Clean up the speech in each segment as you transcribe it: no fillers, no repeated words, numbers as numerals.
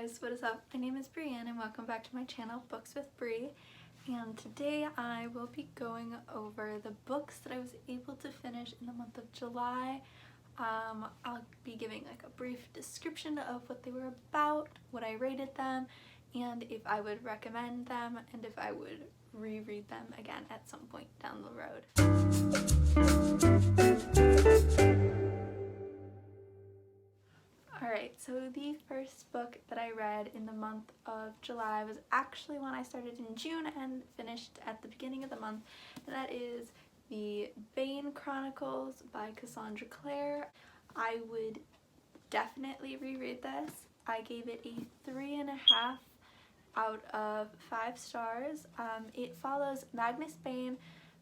guys, what is up? My name is Brienne and welcome back to my channel, Books with Bri. And today I will be going over the books that I was able to finish in the month of July. I'll be giving like a brief description of what they were about, what I rated them, and if I would recommend them, and if I would reread them again at some point down the road. Alright, so the first book that I read in the month of July was actually one I started in June and finished at the beginning of the month, and that is the Bane Chronicles by Cassandra Clare. I would definitely reread this. I gave it a 3.5 out of 5 stars. It follows Magnus Bane,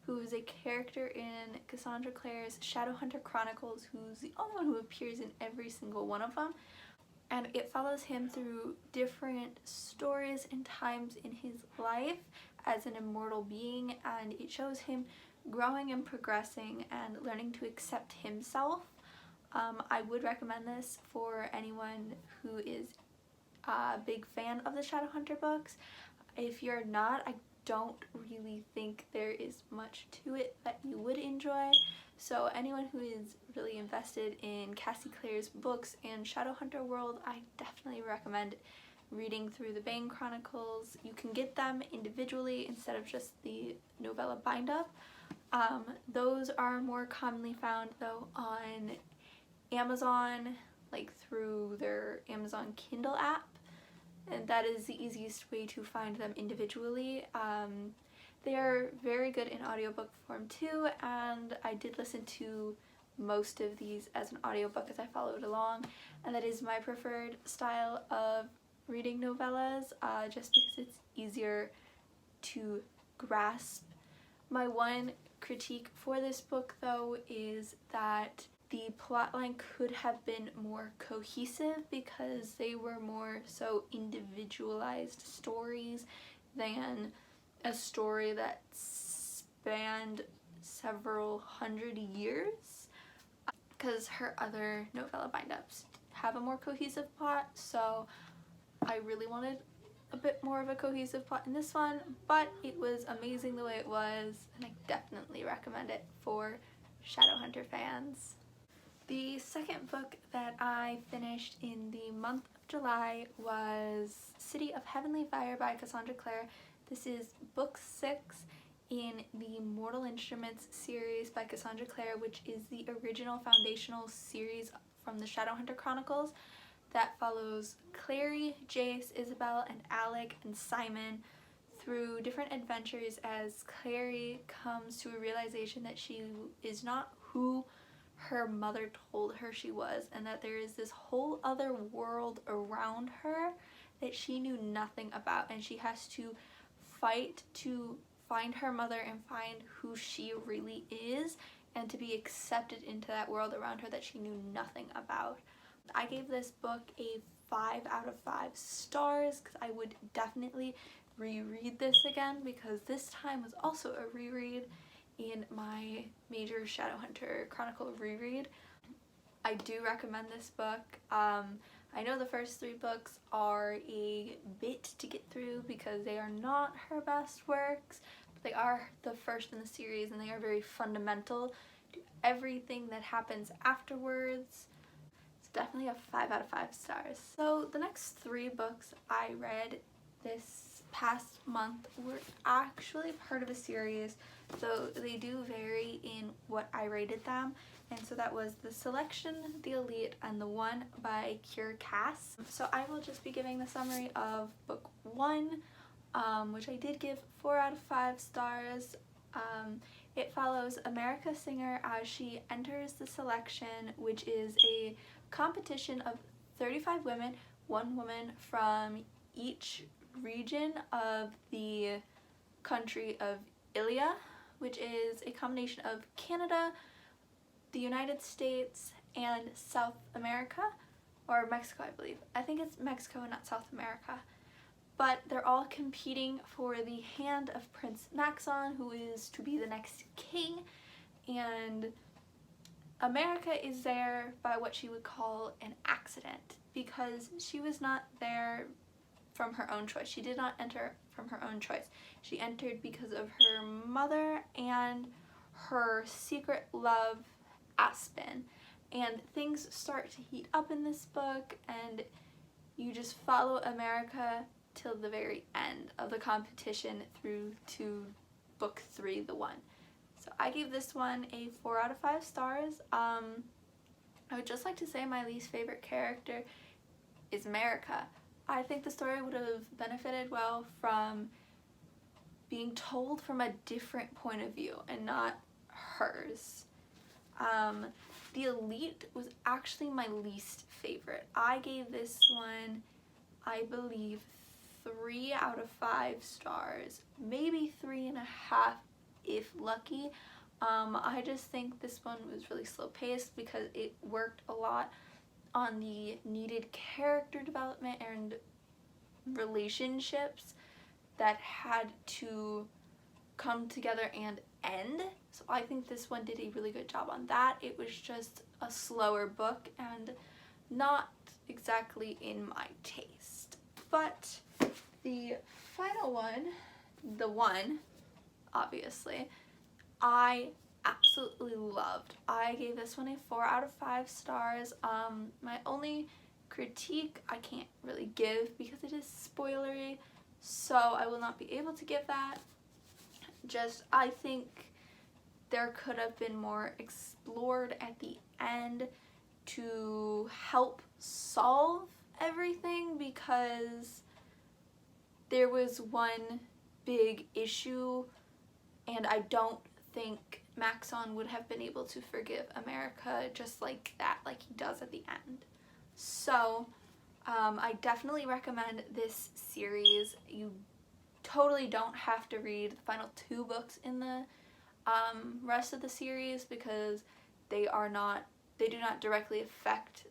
who is a character in Cassandra Clare's Shadowhunter Chronicles, who's the only one who appears in every single one of them. And it follows him through different stories and times in his life as an immortal being, and it shows him growing and progressing and learning to accept himself. I would recommend this for anyone who is a big fan of the Shadowhunter books. If you're not, I don't really think there is much to it that you would enjoy. So anyone who is really invested in Cassie Clare's books and Shadowhunter world, I definitely recommend reading through the Bane Chronicles. You can get them individually instead of just the novella bind-up. Those are more commonly found though on Amazon, like through their Amazon Kindle app. And that is the easiest way to find them individually. They are very good in audiobook form too, and I did listen to most of these as an audiobook as I followed along, and that is my preferred style of reading novellas, just because it's easier to grasp. My one critique for this book though is that the plotline could have been more cohesive because they were more so individualized stories than a story that spanned several hundred years, because her other novella bind-ups have a more cohesive plot, so I really wanted a bit more of a cohesive plot in this one, but it was amazing the way it was, and I definitely recommend it for Shadowhunter fans. The second book that I finished in the month of July was City of Heavenly Fire by Cassandra Clare. This is book 6 in the Mortal Instruments series by Cassandra Clare, which is the original foundational series from the Shadowhunter Chronicles that follows Clary, Jace, Isabel, and Alec and Simon through different adventures as Clary comes to a realization that she is not who her mother told her she was, and that there is this whole other world around her that she knew nothing about, and she has to fight to find her mother and find who she really is and to be accepted into that world around her that she knew nothing about. I gave this book a 5 out of 5 stars because I would definitely reread this again, because this time was also a reread in my major Shadowhunter Chronicle reread. I do recommend this book. I know the first 3 books are a bit to get through because they are not her best works, but they are the first in the series and they are very fundamental to everything that happens afterwards. It's definitely a 5 out of 5 stars. So the next 3 books I read this past month were actually part of a series, so they do vary in what I rated them. And so that was The Selection, The Elite, and The One by Cure Cass. So I will just be giving the summary of book 1, which I did give 4 out of 5 stars. It follows America Singer as she enters the selection, which is a competition of 35 women, 1 woman from each region of the country of Ilia, which is a combination of Canada, the United States, and South America, or Mexico, I believe. I think it's Mexico and not South America. But they're all competing for the hand of Prince Maxon, who is to be the next king, and America is there by what she would call an accident. because she was not there from her own choice. She did not enter from her own choice. She entered because of her mother and her secret love, Aspen. And things start to heat up in this book, and you just follow America till the very end of the competition through to book 3, The One. So I gave this one a 4 out of 5 stars. I would just like to say my least favorite character is America. I think the story would have benefited well from being told from a different point of view and not hers. The Elite was actually my least favorite. I gave this one, I believe, 3 out of 5 stars, maybe 3.5 if lucky. I just think this one was really slow paced because it worked a lot on the needed character development and relationships that had to come together and end. So I think this one did a really good job on that. It was just a slower book and not exactly in my taste. But the final one, The One, obviously, I absolutely loved. I gave this one a 4 out of 5 stars. My only critique I can't really give because it is spoilery, so I will not be able to give that. Just, I think there could have been more explored at the end to help solve everything, because there was one big issue and I don't think Maxon would have been able to forgive America just like that, like he does at the end. So I definitely recommend this series. You totally don't have to read the final 2 books in the rest of the series because they do not directly affect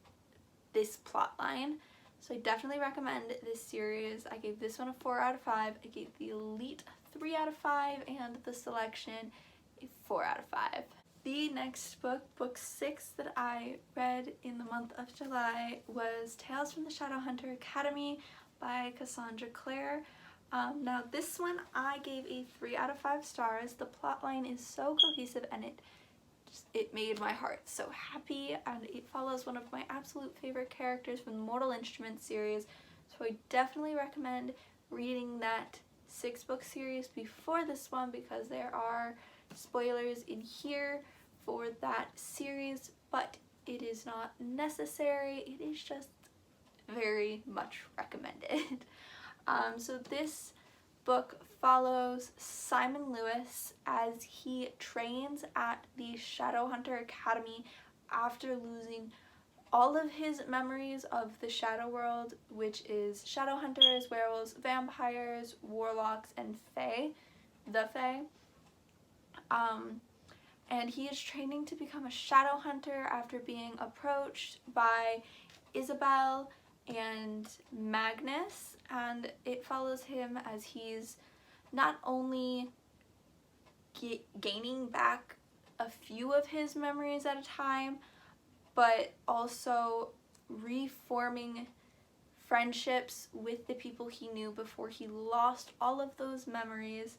this plot line. So I definitely recommend this series. I gave this one a 4 out of 5. I gave The Elite 3 out of 5 and The Selection a 4 out of 5. The next book, book 6 that I read in the month of July, was Tales from the Shadowhunter Academy by Cassandra Clare. Now this one I gave a 3 out of 5 stars. The plotline is so cohesive and it made my heart so happy, and it follows one of my absolute favorite characters from the Mortal Instruments series. So I definitely recommend reading that 6-book series before this one because there are spoilers in here for that series, but it is not necessary. It is just very much recommended. So this book follows Simon Lewis as he trains at the Shadowhunter Academy after losing all of his memories of the Shadow World, which is Shadowhunters, werewolves, vampires, warlocks, and Fae, the Fae. And he is training to become a Shadowhunter after being approached by Isabel and Magnus, and it follows him as he's not only gaining back a few of his memories at a time, but also reforming friendships with the people he knew before he lost all of those memories.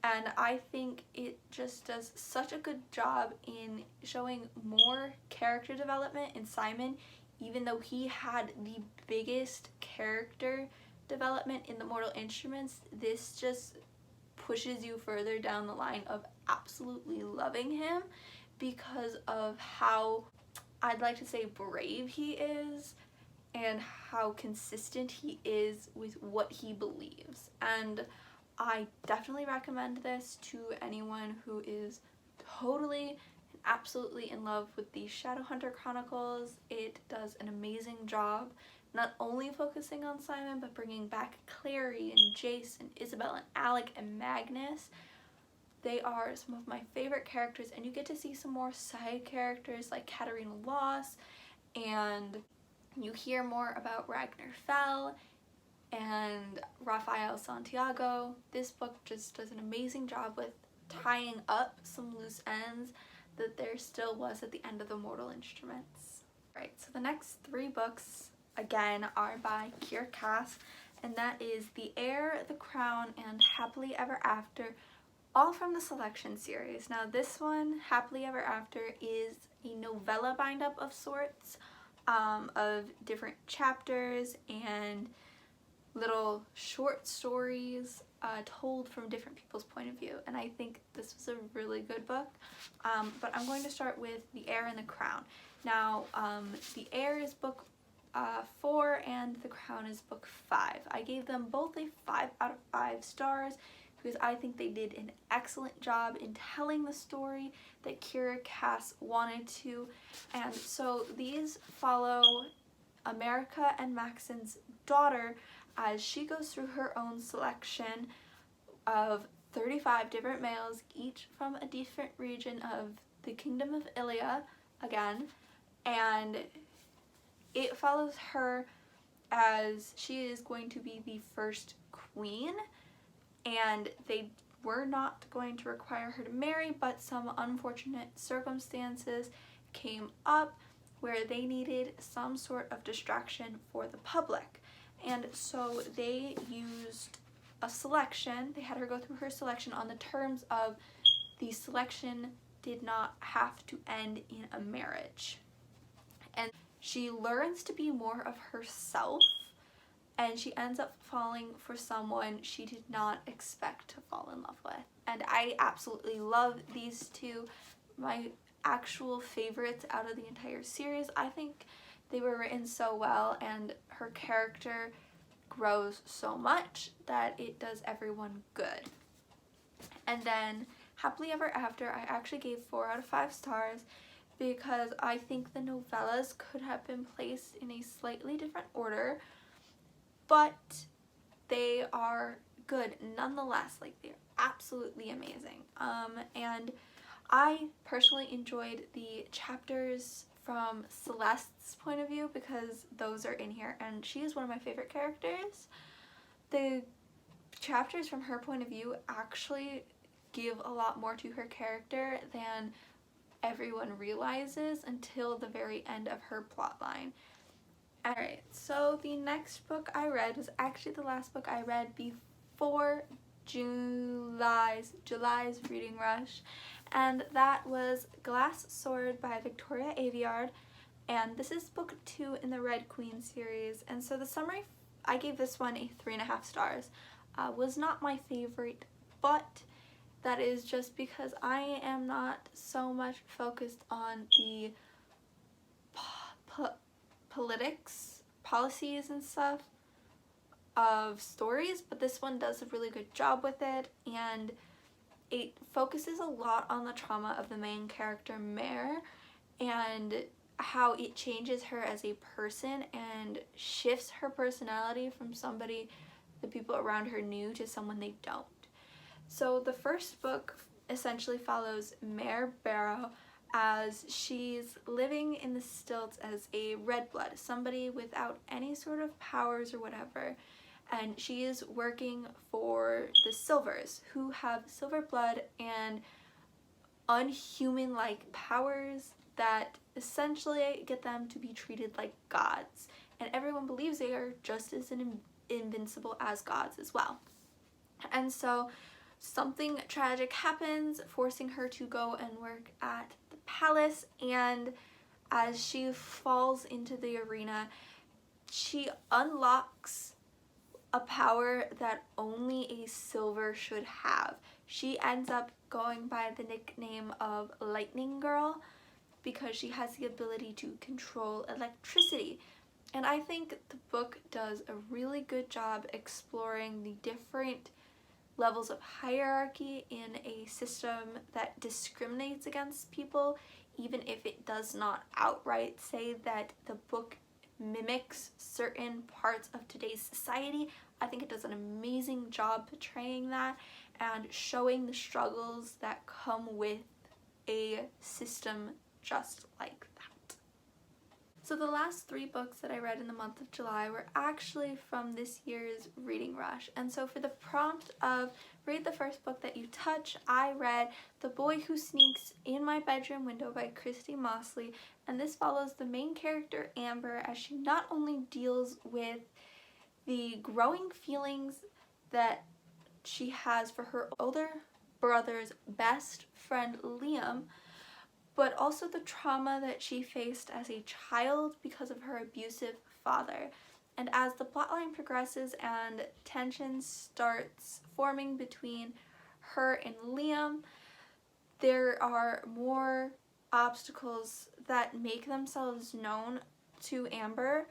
And I think it just does such a good job in showing more character development in Simon, even though he had the biggest character development in the Mortal Instruments. This just pushes you further down the line of absolutely loving him because of how, I'd like to say, brave he is and how consistent he is with what he believes. And I definitely recommend this to anyone who is totally and absolutely in love with the Shadowhunter Chronicles. It does an amazing job not only focusing on Simon, but bringing back Clary and Jace and Isabel and Alec and Magnus. They are some of my favorite characters, and you get to see some more side characters like Katarina Loss, and you hear more about Ragnar Fell and Rafael Santiago. This book just does an amazing job with tying up some loose ends that there still was at the end of the Mortal Instruments. Right, so the next 3 books again are by Kiera Cass, and that is The Heir, The Crown, and Happily Ever After, all from the Selection series. Now this one, Happily Ever After, is a novella bind-up of sorts, of different chapters and little short stories told from different people's point of view, and I think this was a really good book. But I'm going to start with The Heir and the Crown. Now, The Heir is book 4 and The Crown is book 5. I gave them both a 5 out of 5 stars because I think they did an excellent job in telling the story that Kiera Cass wanted to. And so these follow America and Maxon's daughter as she goes through her own selection of 35 different males, each from a different region of the Kingdom of Ilia again, and it follows her as she is going to be the first queen, and they were not going to require her to marry, but some unfortunate circumstances came up where they needed some sort of distraction for the public. And so they used a selection. They had her go through her selection on the terms of the selection did not have to end in a marriage. And she learns to be more of herself, and she ends up falling for someone she did not expect to fall in love with. And I absolutely love these two, my actual favorites out of the entire series. I think they were written so well, and her character grows so much that it does everyone good. And then Happily Ever After, I actually gave 4 out of 5 stars because I think the novellas could have been placed in a slightly different order, but they are good nonetheless. Like, they're absolutely amazing. And I personally enjoyed the chapters from Celeste's point of view because those are in here, and she is one of my favorite characters. The chapters from her point of view actually give a lot more to her character than everyone realizes until the very end of her plotline. Alright, so the next book I read was actually the last book I read before July's reading rush, and that was Glass Sword by Victoria Aveyard, and this is book 2 in the Red Queen series. And so the summary, I gave this one a 3.5 stars. Was not my favorite, but that is just because I am not so much focused on the policies and stuff of stories, but this one does a really good job with it, and it focuses a lot on the trauma of the main character Mare and how it changes her as a person and shifts her personality from somebody the people around her knew to someone they don't. So the first book essentially follows Mare Barrow as she's living in the stilts as a red blood, somebody without any sort of powers or whatever, and she is working for the Silvers, who have silver blood and unhuman-like powers that essentially get them to be treated like gods, and everyone believes they are just as invincible as gods as well. And so something tragic happens, forcing her to go and work at the palace, and as she falls into the arena, she unlocks a power that only a Silver should have. She ends up going by the nickname of Lightning Girl because she has the ability to control electricity. And I think the book does a really good job exploring the different levels of hierarchy in a system that discriminates against people, even if it does not outright say that the book mimics certain parts of today's society. I think it does an amazing job portraying that and showing the struggles that come with a system just like that. So the last 3 books that I read in the month of July were actually from this year's reading rush. And so for the prompt of read the first book that you touch, I read The Boy Who Sneaks in My Bedroom Window by Christy Mosley. And this follows the main character Amber as she not only deals with the growing feelings that she has for her older brother's best friend Liam, but also the trauma that she faced as a child because of her abusive father. And as the plotline progresses and tension starts forming between her and Liam, there are more obstacles that make themselves known to Amber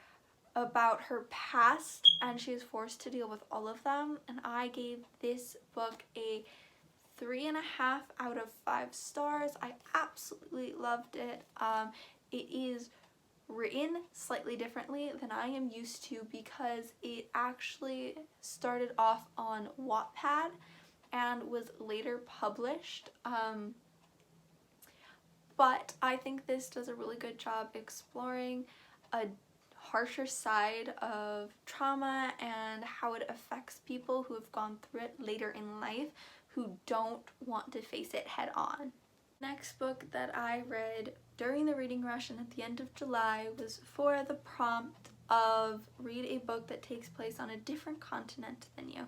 about her past, and she is forced to deal with all of them. And I gave this book a 3.5 out of 5 stars. I absolutely loved it. It is written slightly differently than I am used to because it actually started off on Wattpad and was later published. But I think this does a really good job exploring a harsher side of trauma and how it affects people who have gone through it later in life who don't want to face it head on. Next book that I read during the reading rush and at the end of July was for the prompt of read a book that takes place on a different continent than you.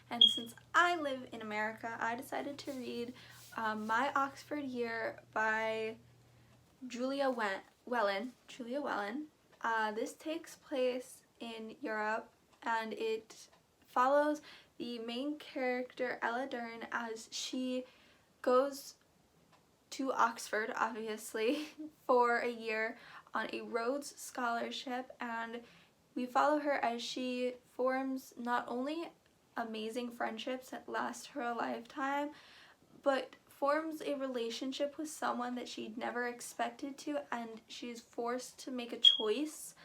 And since I live in America, I decided to read My Oxford Year by Julia Wellen. This takes place in Europe, and it follows the main character Ella Dern as she goes to Oxford, obviously, for a year on a Rhodes Scholarship, and we follow her as she forms not only amazing friendships that last her a lifetime, but forms a relationship with someone that she'd never expected to, and she's forced to make a choice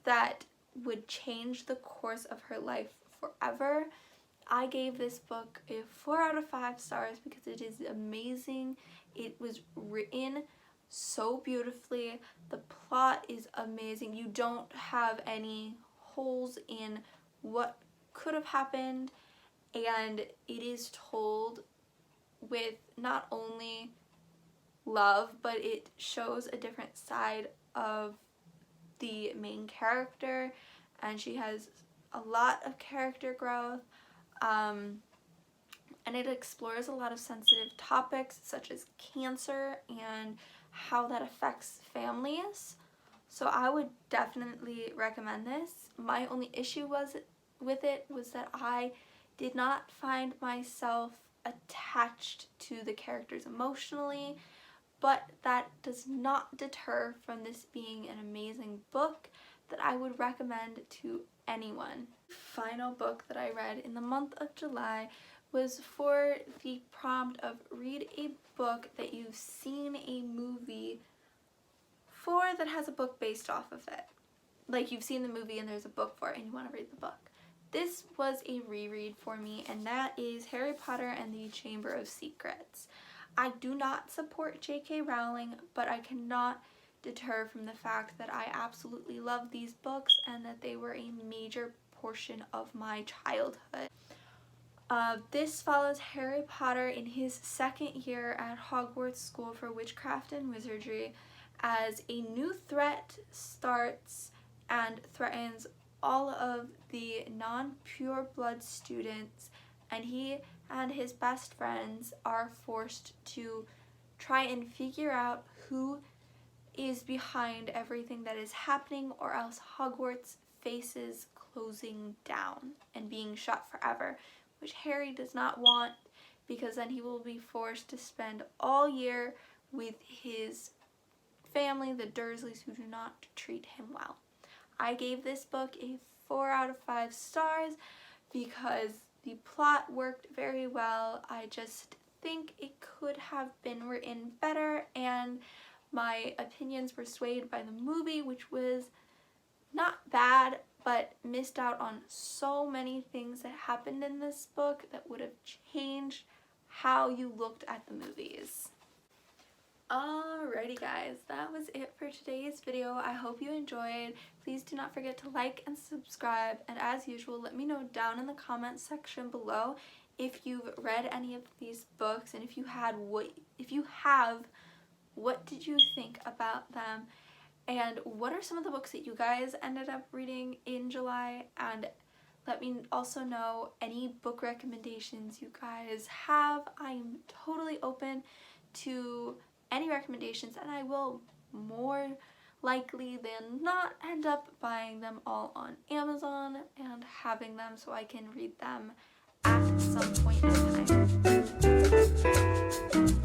that would change the course of her life forever. I gave this book a 4 out of 5 stars because it is amazing. It was written so beautifully. The plot is amazing. You don't have any holes in what could have happened, and it is told with not only love, but it shows a different side of the main character, and she has a lot of character growth, and it explores a lot of sensitive topics such as cancer and how that affects families. So I would definitely recommend this. My only issue with it was that I did not find myself attached to the characters emotionally, but that does not deter from this being an amazing book that I would recommend to anyone. The final book that I read in the month of July was for the prompt of read a book that you've seen a movie for that has a book based off of it. Like you've seen the movie and there's a book for it and you want to read the book. This was a reread for me, and that is Harry Potter and the Chamber of Secrets. I do not support J.K. Rowling, but I cannot deter from the fact that I absolutely love these books and that they were a major portion of my childhood. This follows Harry Potter in his 2nd year at Hogwarts School for Witchcraft and Wizardry as a new threat starts and threatens all of the non-pure blood students, and he and his best friends are forced to try and figure out who is behind everything that is happening, or else Hogwarts faces closing down and being shut forever, which Harry does not want, because then he will be forced to spend all year with his family, the Dursleys, who do not treat him well. I gave this book a 4 out of 5 stars because the plot worked very well. I just think it could have been written better, and my opinions were swayed by the movie, which was not bad, but missed out on so many things that happened in this book that would have changed how you looked at the movies. Alrighty guys, that was it for today's video. I hope you enjoyed. Please do not forget to like and subscribe, and as usual, let me know down in the comments section below if you've read any of these books, and if you have, what did you think about them, and what are some of the books that you guys ended up reading in July, and let me also know any book recommendations you guys have. I'm totally open to any recommendations, and I will more likely than not end up buying them all on Amazon and having them so I can read them at some point in time.